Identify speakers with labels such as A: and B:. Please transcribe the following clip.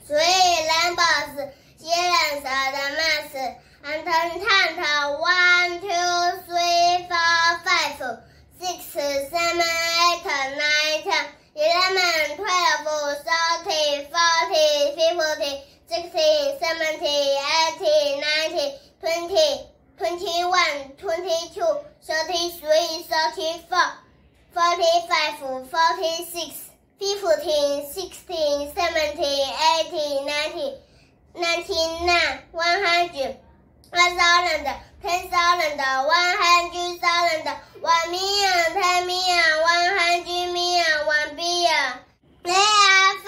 A: 所以人保持些人蛇的 math and count 1, 2, 3, 4, 5, 6, 7, 8, 9, 10, 11, 12, 13, 14, 15, 16, 17, 18, 19, 20, 21, 22, 33, 34, 45, 46, 15, 16, 17, 18, 19, 99, 100, 1,000, 10,000, 100,000, 1 million, 10 million, 100 million, 1 billion. There are